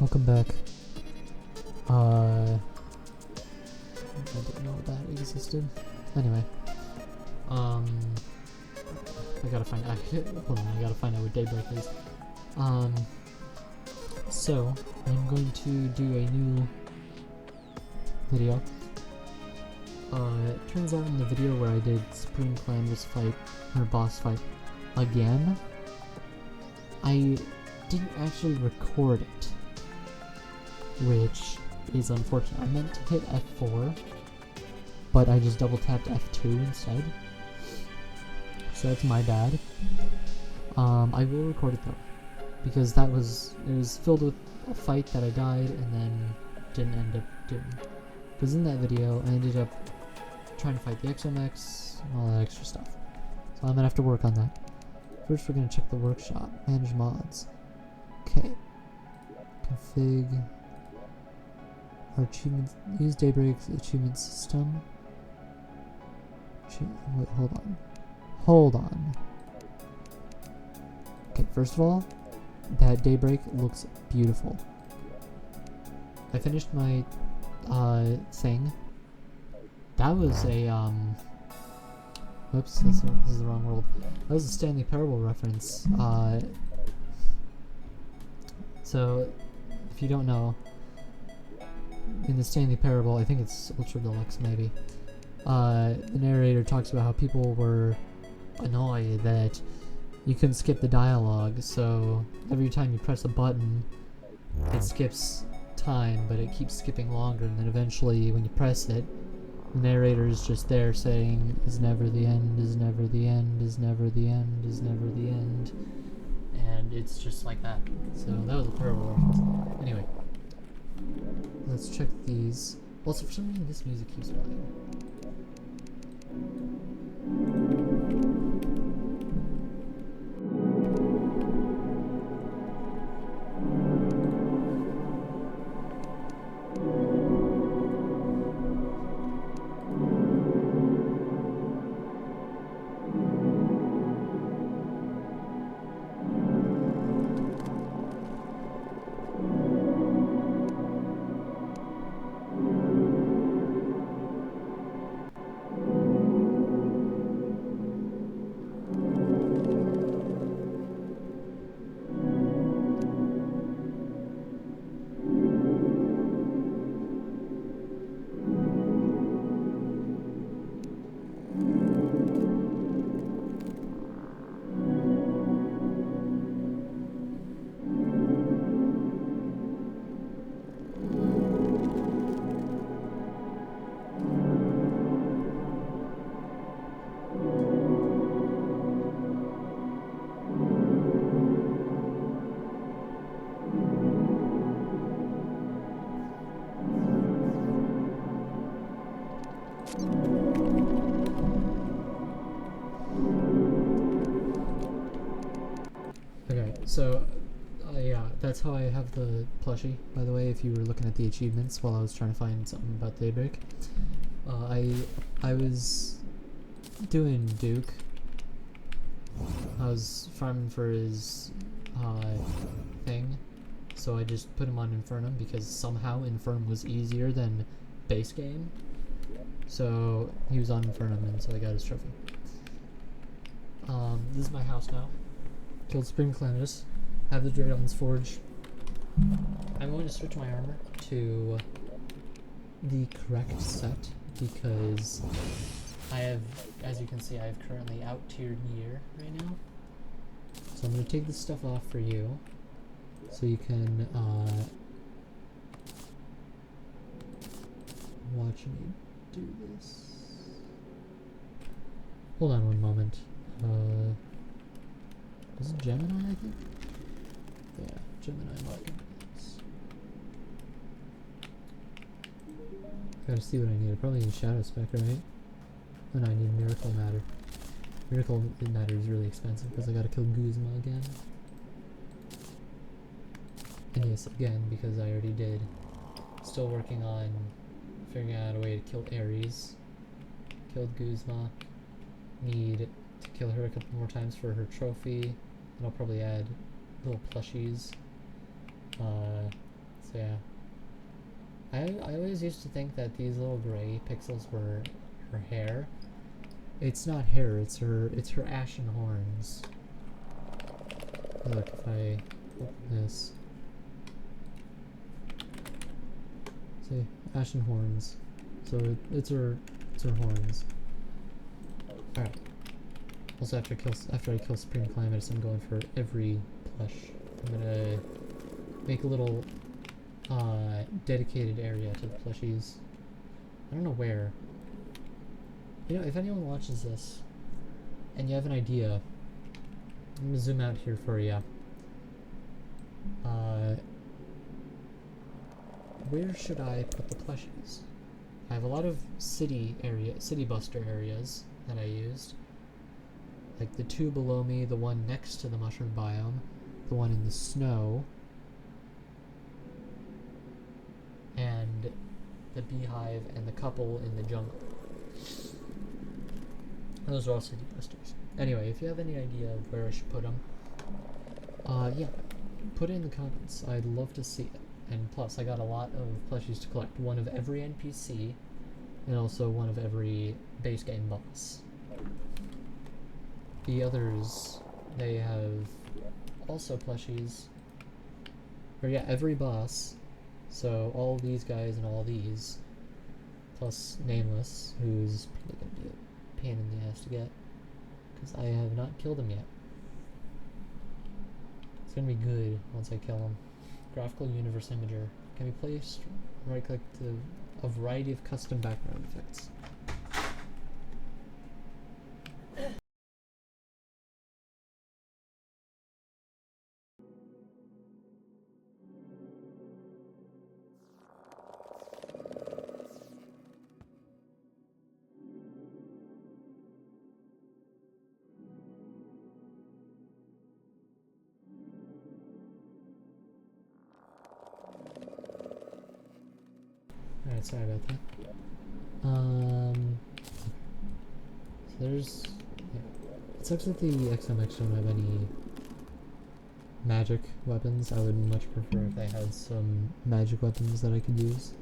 Welcome back. I didn't know that existed. Anyway, I gotta find. Hold on, I gotta find out what daybreak is. So I'm going to do a new video. It turns out in the video where I did Supreme Clander's fight, or boss fight, again, I didn't actually record it, which is unfortunate. I meant to hit F4, but I just double tapped F2 instead, so that's my bad. I will record it though, because it was filled with a fight that I died and then didn't end up doing. Because in that video, I ended up trying to fight the Exomex and all that extra stuff. So I'm gonna have to work on that. First, we're gonna check the workshop, manage mods. Okay. Config. Our achievements. Use Daybreak's achievement system. Wait, hold on. Hold on. Okay, first of all, that Daybreak looks beautiful. I finished my thing. That was a whoops, this is the wrong world. That was a Stanley Parable reference. So if you don't know, in the Stanley Parable, I think it's Ultra Deluxe maybe, the narrator talks about how people were annoyed that you couldn't skip the dialogue, so every time you press a button, it skips time, but it keeps skipping longer, and then eventually when you press it, the narrator is just there saying, is never the end, is never the end, is never the end, is never the end, and it's just like that. So that was a Parable reference. Anyway, let's check these. Also, for some reason this music keeps playing. Okay, so yeah, that's how I have the plushie, by the way, if you were looking at the achievements while I was trying to find something about Daybreak. I was doing Duke. I was farming for his thing, so I just put him on Infernum because somehow Infernum was easier than base game. So he was on Infernum, and so I got his trophy. This is my house now. Killed Supreme Clanus. Have the Dreadon's Forge. I'm going to switch my armor to the correct set because I have, as you can see, I have currently out-tiered Nier right now. So I'm going to take this stuff off for you so you can watch me do this. Hold on one moment. Is it Gemini, I think? Yeah, Gemini markings. Gotta see what I need. I probably need Shadow Spec, right? Oh no, I need Miracle Matter. Miracle Matter is really expensive because I gotta kill Guzma again. And yes, again, because I already did. Still working on figuring out a way to kill Ares. Killed Guzma. Need to kill her a couple more times for her trophy. And I'll probably add little plushies. So yeah. I always used to think that these little gray pixels were her hair. It's not hair, it's her ashen horns. Look, if I open this. See, ashen horns. So it's her horns. Alright. Also after I kill Supreme Calamitous, I'm going for every plush. I'm gonna make a little dedicated area to the plushies. I don't know where. You know, if anyone watches this and you have an idea, I'm gonna zoom out here for you. Where should I put the plushies? I have a lot of city buster areas that I used. Like the two below me, the one next to the mushroom biome, the one in the snow, and the beehive and the couple in the jungle. Those are all city busters. Anyway, if you have any idea of where I should put them, yeah, put it in the comments. I'd love to see it. And plus, I got a lot of plushies to collect. One of every NPC, and also one of every base game boss. The others, they have also plushies. Or yeah, every boss. So all these guys and all these. Plus Nameless, who's probably going to be a pain in the ass to get. Because I have not killed him yet. It's going to be good once I kill him. Graphical Universe Imager can be placed, right-click to a variety of custom background effects. Alright, sorry about that. So there's... Yeah. It sucks that the XMX don't have any magic weapons. I would much prefer if they had some magic weapons that I could use.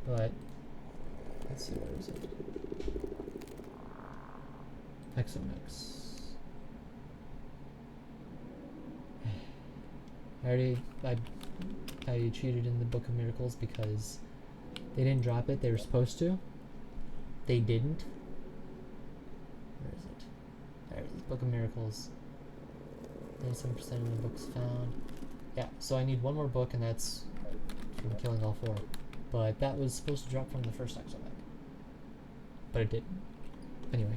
But... let's see, where is it? XMX. I cheated in the Book of Miracles because they didn't drop it. They were supposed to. They didn't. Where is it? There it is. Book of Miracles. 97% of the books found. Yeah, so I need one more book, and that's from killing all 4. But that was supposed to drop from the first exomac. But it didn't. Anyway.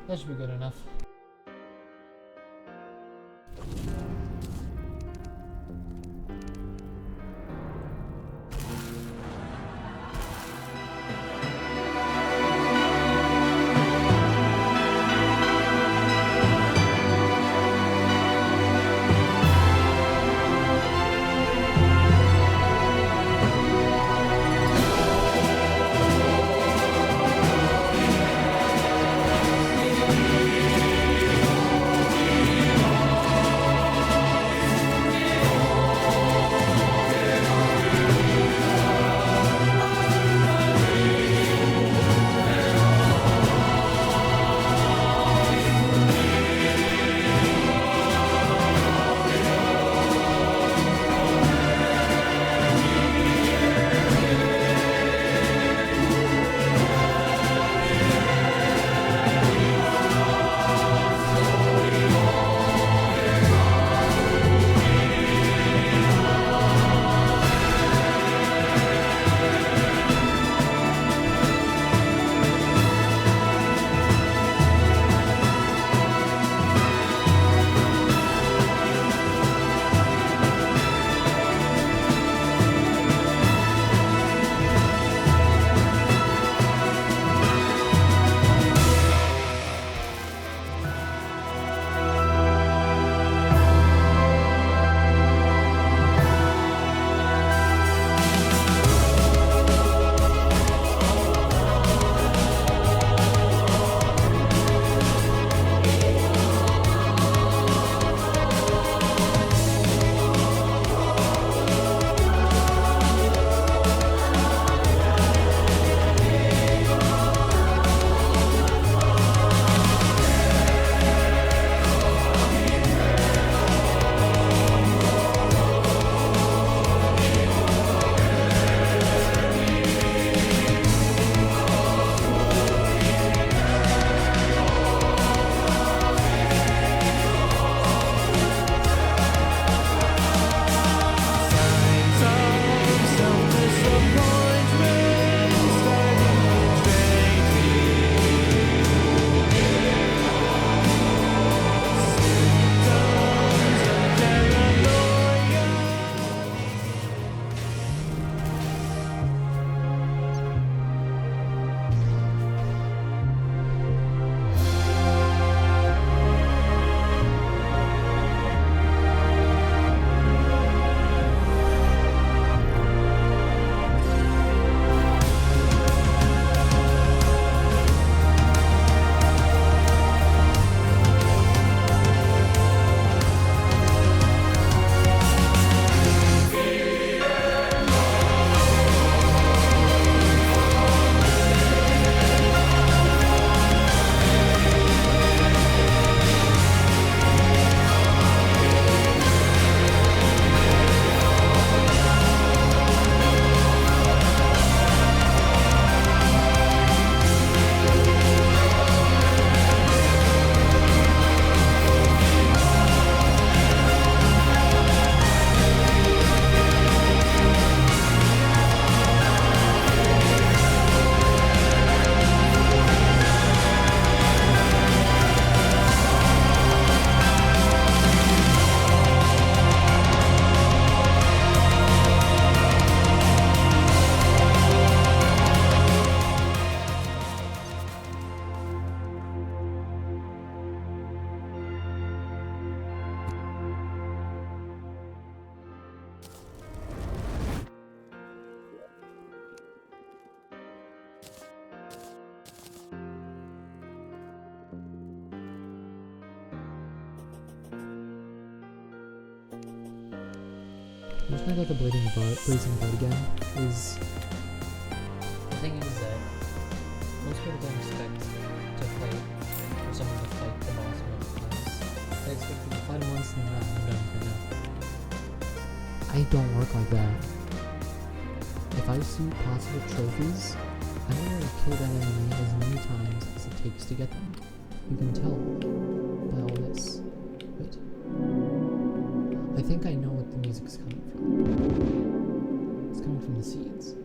That should be good enough. The reason I got the blazing blood again is the thing is that most people don't expect to fight for someone to fight the boss multiple times. They expect you to fight him once and then I'm done for now. I don't work like that. If I see possible trophies, I'm going to kill that enemy as many times as it takes to get them. You can tell by all this. Wait. I think I know what the music's coming from. It's coming from the seeds.